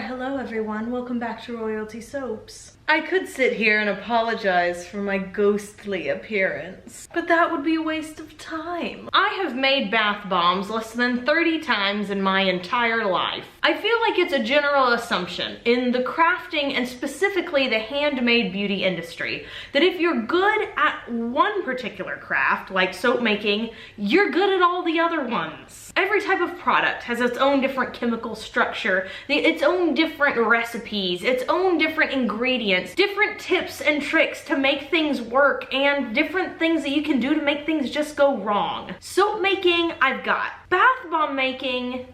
hello everyone. Welcome back to Royalty Soaps. I could sit here and apologize for my ghostly appearance, but that would be a waste of time. I have made bath bombs less than 30 times in my entire life. I feel like it's a general assumption in the crafting and specifically the handmade beauty industry that if you're good at one particular craft, like soap making, you're good at all the other ones. Every type of product has its own different chemical structure, its own different recipes, its own different ingredients, different tips and tricks to make things work, and different things that you can do to make things just go wrong. Soap making, I've got. Bath bomb making.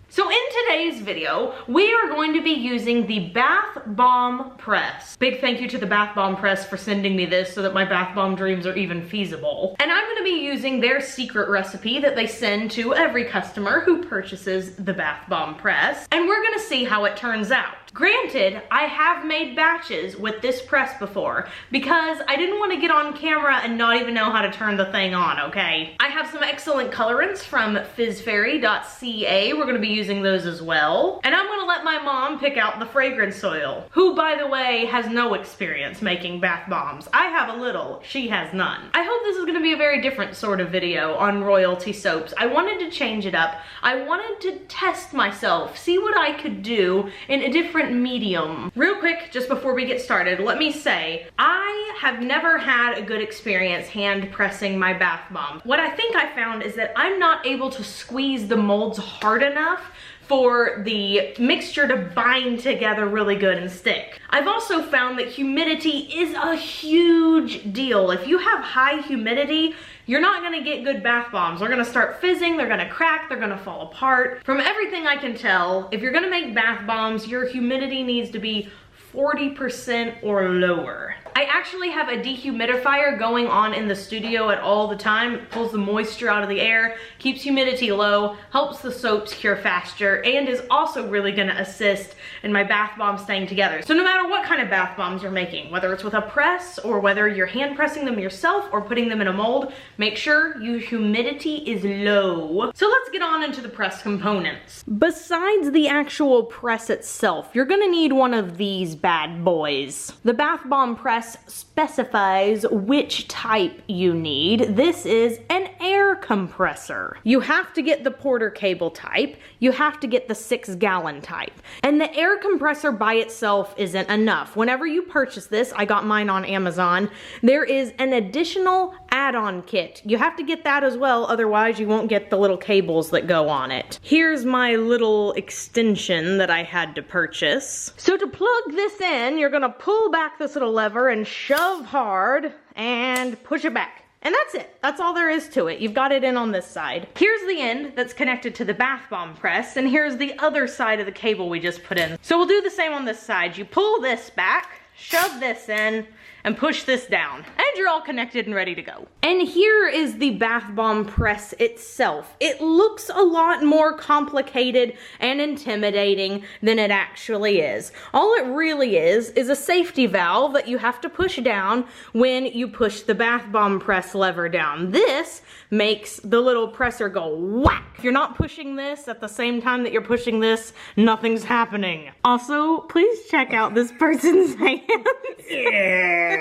So in today's video, we are going to be using the Bath Bomb Press. Big thank you to the Bath Bomb Press for sending me this so that my bath bomb dreams are even feasible. And I'm gonna be using their secret recipe that they send to every customer who purchases the Bath Bomb Press. And we're gonna see how it turns out. Granted, I have made batches with this press before because I didn't want to get on camera and not even know how to turn the thing on, okay? I have some excellent colorants from fizzfairy.ca. We're going to be using those as well. And I'm going to let my mom pick out the fragrance oil, who, by the way, has no experience making bath bombs. I have a little, she has none. I hope this is going to be a very different sort of video on Royalty Soaps. I wanted to change it up. I wanted to test myself, see what I could do in a different medium. Real quick, just before we get started, let me say, I have never had a good experience hand pressing my bath bomb. What I think I found is that I'm not able to squeeze the molds hard enough for the mixture to bind together really good and stick. I've also found that humidity is a huge deal. If you have high humidity, you're not gonna get good bath bombs. They're gonna start fizzing, they're gonna crack, they're gonna fall apart. From everything I can tell, if you're gonna make bath bombs, your humidity needs to be 40% or lower. I actually have a dehumidifier going on in the studio at all the time. It pulls the moisture out of the air, keeps humidity low, helps the soaps cure faster, and is also really gonna assist in my bath bomb staying together. So no matter what kind of bath bombs you're making, whether it's with a press or whether you're hand pressing them yourself or putting them in a mold, make sure your humidity is low. So let's get on into the press components. Besides the actual press itself, you're gonna need one of these bad boys. The Bath Bomb Press specifies which type you need. This is an air compressor. You have to get the Porter cable type. You have to get the 6-gallon type. And the air compressor by itself isn't enough. Whenever you purchase this, I got mine on Amazon, there is an additional add-on kit. You have to get that as well, otherwise you won't get the little cables that go on it. Here's my little extension that I had to purchase. So to plug this in, you're gonna pull back this little lever and shove hard and push it back. And that's it. That's all there is to it. You've got it in on this side. Here's the end that's connected to the bath bomb press, and here's the other side of the cable we just put in. So we'll do the same on this side. You pull this back, shove this in, and push this down, and you're all connected and ready to go. And here is the bath bomb press itself. It looks a lot more complicated and intimidating than it actually is. All it really is a safety valve that you have to push down when you push the bath bomb press lever down. This makes the little presser go whack. If you're not pushing this at the same time that you're pushing this, nothing's happening. Also, please check out this person's hands. Yeah.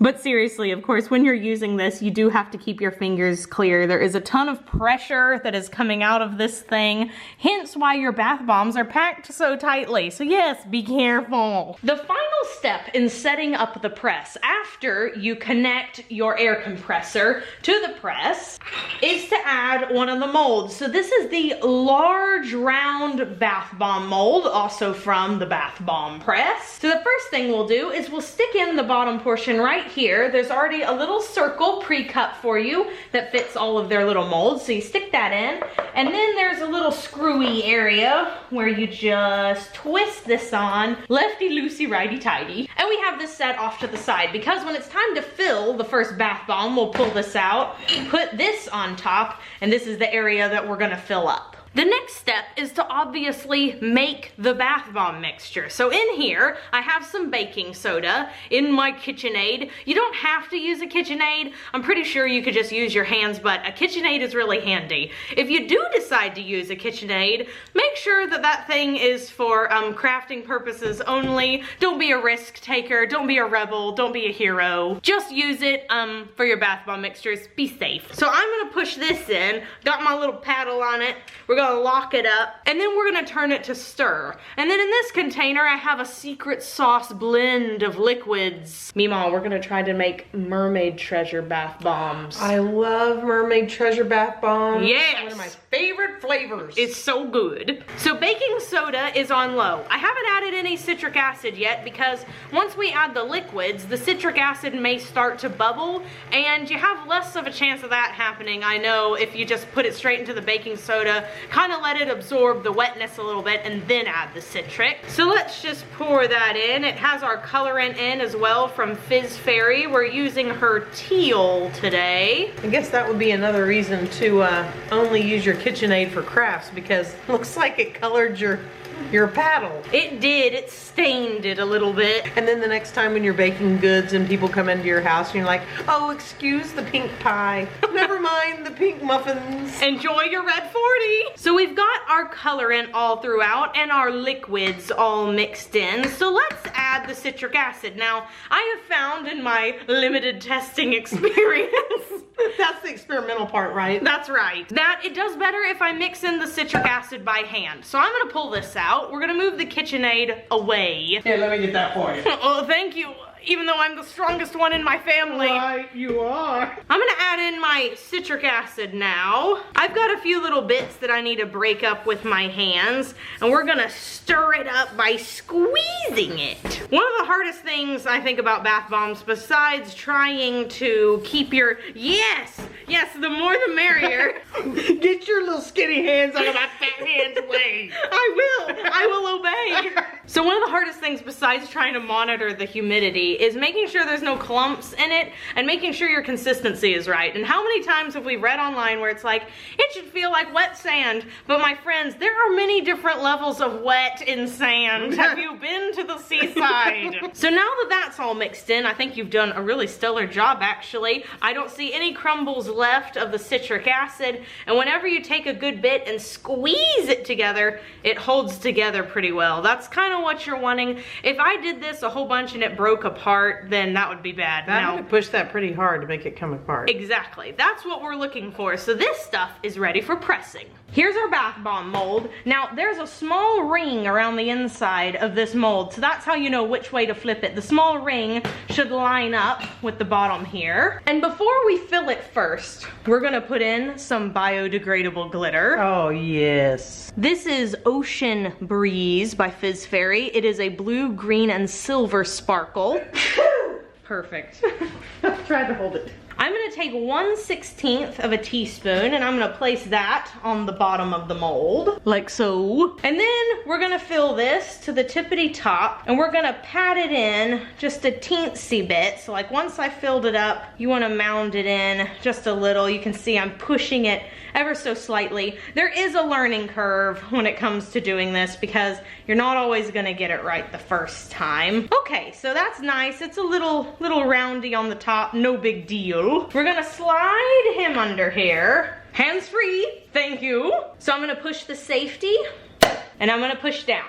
But seriously, of course, when you're using this, you do have to keep your fingers clear. There is a ton of pressure that is coming out of this thing, hence why your bath bombs are packed so tightly. So yes, be careful. The final step in setting up the press, after you connect your air compressor to the press, is to add one of the molds. So this is the large round bath bomb mold, also from the Bath Bomb Press. So the first thing we'll do is we'll stick in the bottom portion right here. There's already a little circle pre-cut for you that fits all of their little molds. So you stick that in, and then there's a little screwy area where you just twist this on, lefty-loosey, righty-tighty. And we have this set off to the side because when it's time to fill the first bath bomb, we'll pull this out, put this on top, and this is the area that we're gonna fill up. The next step is to obviously make the bath bomb mixture. So in here, I have some baking soda in my KitchenAid. You don't have to use a KitchenAid. I'm pretty sure you could just use your hands, but a KitchenAid is really handy. If you do decide to use a KitchenAid, make sure that that thing is for crafting purposes only. Don't be a risk taker. Don't be a rebel. Don't be a hero. Just use it for your bath bomb mixtures. Be safe. So I'm gonna push this in. Got my little paddle on it. We're gonna lock it up, and then we're gonna turn it to stir. And then in this container, I have a secret sauce blend of liquids. Meemaw, we're gonna try to make mermaid treasure bath bombs. I love mermaid treasure bath bombs. Yes. One of my favorite flavors. It's so good. So baking soda is on low. I haven't added any citric acid yet because once we add the liquids, the citric acid may start to bubble, and you have less of a chance of that happening. I know if you just put it straight into the baking soda, kind of let it absorb the wetness a little bit, and then add the citric. So let's just pour that in. It has our colorant in as well from Fizz Fairy. We're using her teal today. I guess that would be another reason to only use your KitchenAid for crafts, because it looks like it colored your paddle. It did. It stained it a little bit. And then the next time when you're baking goods and people come into your house and you're like, oh, excuse the pink pie. Never mind the pink muffins. Enjoy your red 40. So we've got our colorant all throughout and our liquids all mixed in. So let's add the citric acid. Now, I have found in my limited testing experience that's the experimental part, right? That's right. That it does better if I mix in the citric acid by hand. So I'm gonna pull this out. We're gonna move the KitchenAid away. Here, let me get that for you. Oh, thank you. Even though I'm the strongest one in my family. Right, you are. I'm gonna add in my citric acid now. I've got a few little bits that I need to break up with my hands, and we're gonna stir it up by squeezing it. One of the hardest things I think about bath bombs, besides trying to keep your, yes, the more the merrier. Get your little skinny hands out of my fat hands away. I will obey. So one of the hardest things besides trying to monitor the humidity is making sure there's no clumps in it and making sure your consistency is right. And how many times have we read online where it's like, it should feel like wet sand, but my friends, there are many different levels of wet in sand. Have you been to the seaside? So now that that's all mixed in, I think you've done a really stellar job actually. I don't see any crumbles left of the citric acid, and whenever you take a good bit and squeeze it together, it holds together pretty well. That's kind of what you're wanting. If I did this a whole bunch and it broke apart, then that would be bad. I would push that pretty hard to make it come apart. Exactly. That's what we're looking for. So this stuff is ready for pressing. Here's our bath bomb mold. Now there's a small ring around the inside of this mold, so that's how you know which way to flip it. The small ring should line up with the bottom here. And before we fill it first, we're gonna put in some biodegradable glitter. Oh yes. This is Ocean Breeze by Fizz Fairy. It is a blue, green, and silver sparkle. Perfect. I tried to hold it. I'm gonna take 1/16 of a teaspoon and I'm gonna place that on the bottom of the mold, like so. And then we're gonna fill this to the tippity top and we're gonna pat it in just a teensy bit. So like once I filled it up, you wanna mound it in just a little. You can see I'm pushing it ever so slightly. There is a learning curve when it comes to doing this because you're not always gonna get it right the first time. Okay, so that's nice. It's a little roundy on the top, no big deal. We're gonna slide him under here. Hands free, thank you. So I'm gonna push the safety and I'm gonna push down.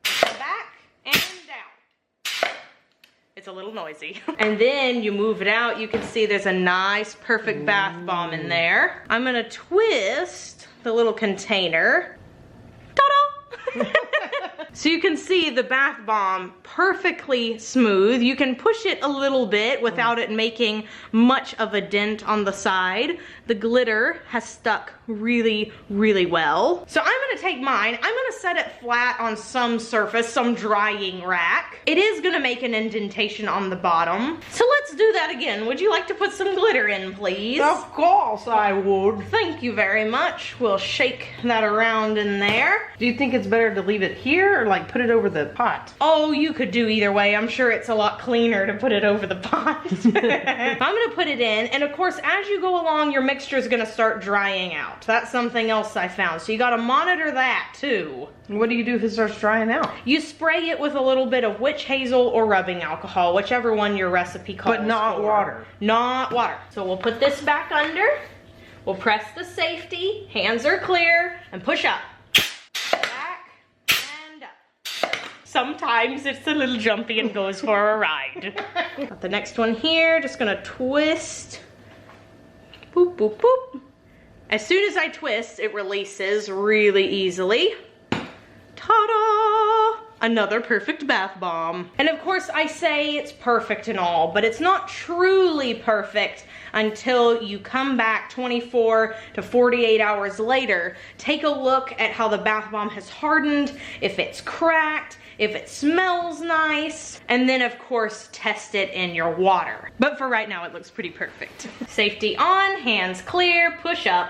Back and down. It's a little noisy. And then you move it out, you can see there's a nice, perfect bath bomb in there. I'm gonna twist the little container. Ta-da! So you can see the bath bomb perfectly smooth. You can push it a little bit without it making much of a dent on the side. The glitter has stuck really, really well. So I'm gonna take mine, I'm gonna set it flat on some surface, some drying rack. It is gonna make an indentation on the bottom. So let's do that again. Would you like to put some glitter in, please? Of course I would. Thank you very much. We'll shake that around in there. Do you think it's better to leave it here or like put it over the pot? Oh, you could do either way. I'm sure it's a lot cleaner to put it over the pot. I'm gonna put it in, and of course, as you go along, you're mixture is gonna start drying out. That's something else I found. So you gotta monitor that too. What do you do if it starts drying out? You spray it with a little bit of witch hazel or rubbing alcohol, whichever one your recipe calls for. But not water. Not water. So we'll put this back under. We'll press the safety, hands are clear, and push up. Back and up. Sometimes it's a little jumpy and goes for a ride. Got the next one here, just gonna twist. Boop, boop, boop. As soon as I twist, it releases really easily. Ta-da! Another perfect bath bomb. And of course I say it's perfect and all, but it's not truly perfect until you come back 24 to 48 hours later. Take a look at how the bath bomb has hardened, if it's cracked, if it smells nice, and then of course test it in your water. But for right now it looks pretty perfect. Safety on, hands clear, push up.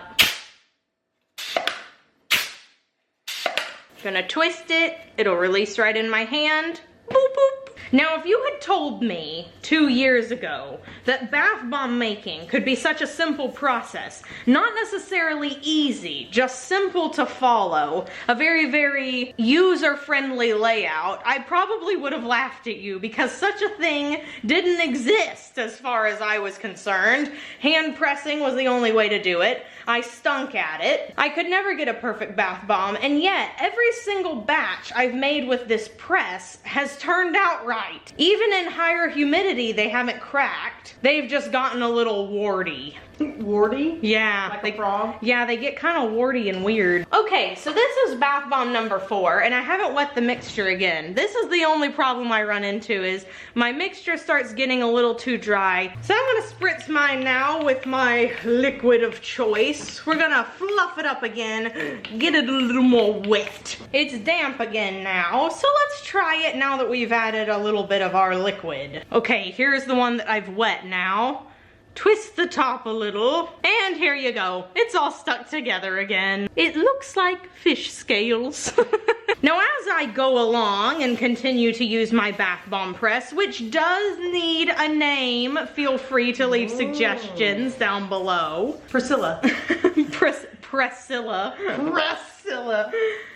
Gonna twist it, it'll release right in my hand. Boop, boop. Now, if you had told me 2 years ago that bath bomb making could be such a simple process, not necessarily easy, just simple to follow, a very, very user-friendly layout, I probably would have laughed at you because such a thing didn't exist as far as I was concerned. Hand pressing was the only way to do it. I stunk at it. I could never get a perfect bath bomb, and yet every single batch I've made with this press has turned out right. Even in higher humidity, they haven't cracked. They've just gotten a little warty. Warty? Yeah. Like a frog? Yeah, they get kind of warty and weird. Okay, so this is bath bomb number 4, and I haven't wet the mixture again. This is the only problem I run into is my mixture starts getting a little too dry. So I'm gonna spritz mine now with my liquid of choice. We're gonna fluff it up again, get it a little more wet. It's damp again now, so let's try it now that we've added a little bit of our liquid. Okay, here's the one that I've wet now. Twist the top a little, and here you go. It's all stuck together again. It looks like fish scales. Now, as I go along and continue to use my bath bomb press, which does need a name, feel free to leave suggestions down below. Priscilla. Priscilla. Priscilla.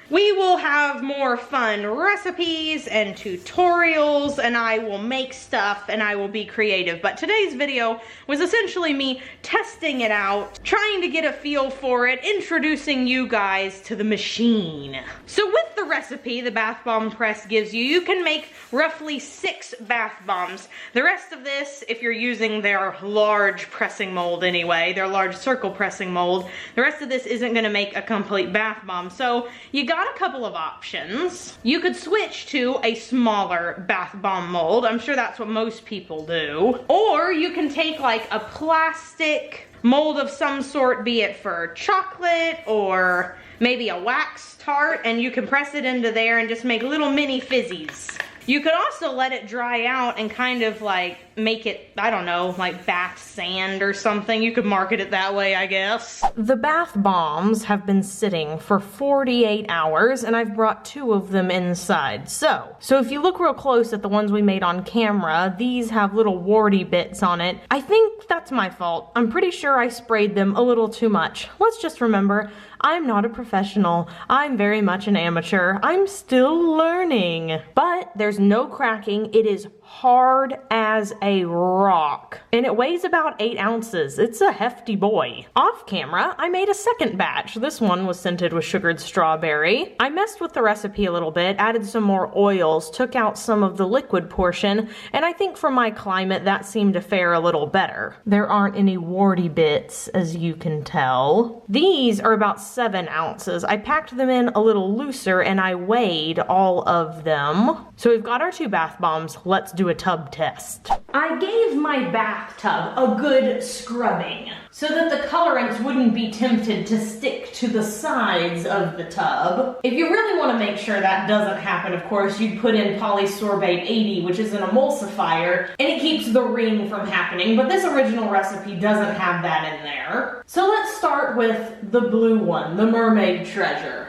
We will have more fun recipes and tutorials, and I will make stuff and I will be creative. But today's video was essentially me testing it out, trying to get a feel for it, introducing you guys to the machine. So with the recipe the bath bomb press gives you, you can make roughly 6 bath bombs. The rest of this, if you're using their large pressing mold anyway, their large circle pressing mold, the rest of this isn't gonna make a complete bath bomb. So you got a couple of options. You could switch to a smaller bath bomb mold. I'm sure that's what most people do. Or you can take like a plastic mold of some sort, be it for chocolate or maybe a wax tart, and you can press it into there and just make little mini fizzies. You could also let it dry out and kind of like make it, I don't know, like bath sand or something. You could market it that way, I guess. The bath bombs have been sitting for 48 hours and I've brought 2 of them inside. So if you look real close at the ones we made on camera, these have little warty bits on it. I think that's my fault. I'm pretty sure I sprayed them a little too much. Let's just remember, I'm not a professional. I'm very much an amateur. I'm still learning. But there's no cracking. It is hard as a rock. And it weighs about 8 ounces. It's a hefty boy. Off camera, I made a second batch. This one was scented with sugared strawberry. I messed with the recipe a little bit, added some more oils, took out some of the liquid portion, and I think for my climate that seemed to fare a little better. There aren't any warty bits, as you can tell. These are about 7 ounces. I packed them in a little looser and I weighed all of them. So we've got our 2 bath bombs. Let's do a tub test. I gave my bathtub a good scrubbing so that the colorants wouldn't be tempted to stick to the sides of the tub. If you really want to make sure that doesn't happen, of course, you'd put in polysorbate 80, which is an emulsifier, and it keeps the ring from happening, but this original recipe doesn't have that in there. So let's start with the blue one, the Mermaid Treasure.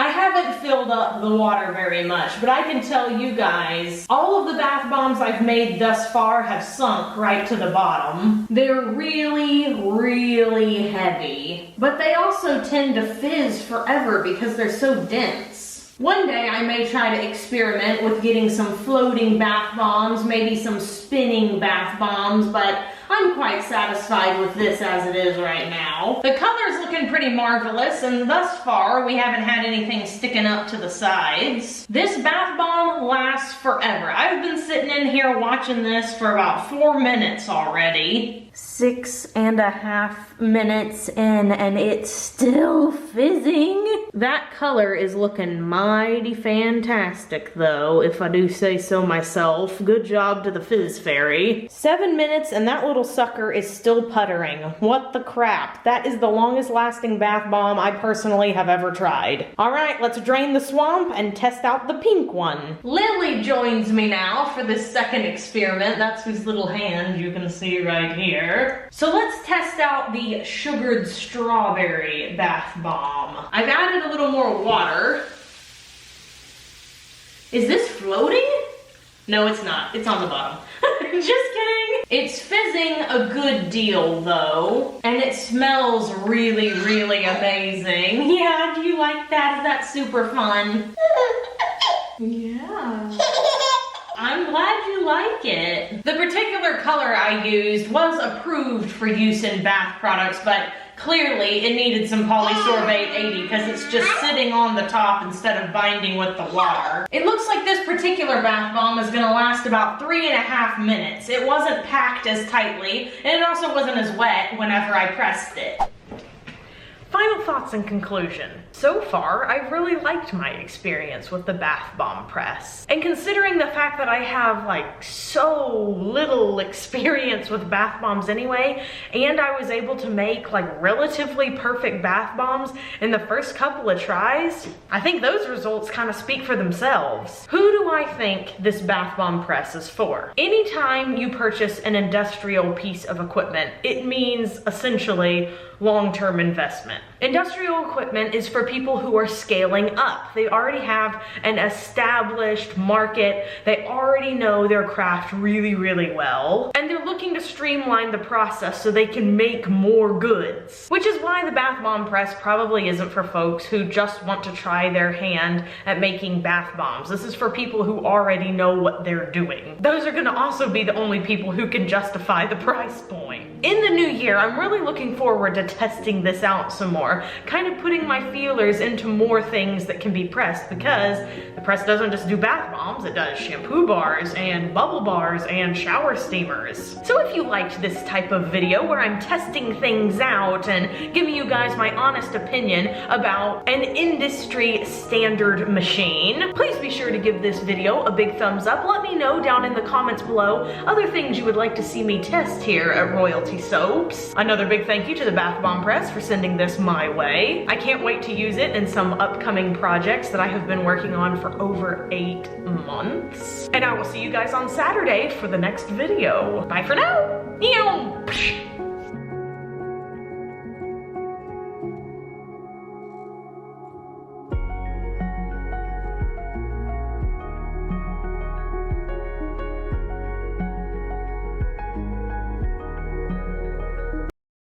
I haven't filled filled up the water very much, but I can tell you guys, all of the bath bombs I've made thus far have sunk right to the bottom. They're really, really heavy, but they also tend to fizz forever because they're so dense. One day I may try to experiment with getting some floating bath bombs, maybe some spinning bath bombs, but I'm quite satisfied with this as it is right now. The color's looking pretty marvelous, and thus far we haven't had anything sticking up to the sides. This bath bomb lasts forever. I've been sitting in here watching this for about 4 minutes already. 6.5 minutes in, and it's still fizzing. That color is looking mighty fantastic though, if I do say so myself. Good job to the Fizz Fairy. 7 minutes and that little sucker is still puttering. What the crap? That is the longest lasting bath bomb I personally have ever tried. Alright, let's drain the swamp and test out the pink one. Lily joins me now for this second experiment. That's whose little hand you can see right here. So let's test out the sugared strawberry bath bomb. I've added a little more water. Is this floating? No, it's not. It's on the bottom. Just kidding. It's fizzing a good deal though, and it smells really, really amazing. Yeah, do you like that? Is that super fun? Yeah. I'm glad you like it. The particular color I used was approved for use in bath products, but clearly it needed some polysorbate 80 because it's just sitting on the top instead of binding with the water. It looks like this particular bath bomb is gonna last about 3.5 minutes. It wasn't packed as tightly, and it also wasn't as wet whenever I pressed it. Final thoughts and conclusion. So far, I've really liked my experience with the bath bomb press. And considering the fact that I have like so little experience with bath bombs anyway, and I was able to make like relatively perfect bath bombs in the first couple of tries, I think those results kind of speak for themselves. Who do I think this bath bomb press is for? Anytime you purchase an industrial piece of equipment, it means essentially long-term investment. Industrial equipment is for people who are scaling up. They already have an established market. They already know their craft really, really well. And they're looking to streamline the process so they can make more goods. Which is why the bath bomb press probably isn't for folks who just want to try their hand at making bath bombs. This is for people who already know what they're doing. Those are gonna also be the only people who can justify the price point. In the new year, I'm really looking forward to testing this out some more, kind of putting my feelers into more things that can be pressed, because the press doesn't just do bath bombs, it does shampoo bars and bubble bars and shower steamers. So if you liked this type of video where I'm testing things out and giving you guys my honest opinion about an industry standard machine, please be sure to give this video a big thumbs up. Let me know down in the comments below other things you would like to see me test here at Royalty Soaps. Another big thank you to the Bath Bomb Press for sending this my way. I can't wait to use it in some upcoming projects that I have been working on for over 8 months. And I will see you guys on Saturday for the next video. Bye for now. Ew.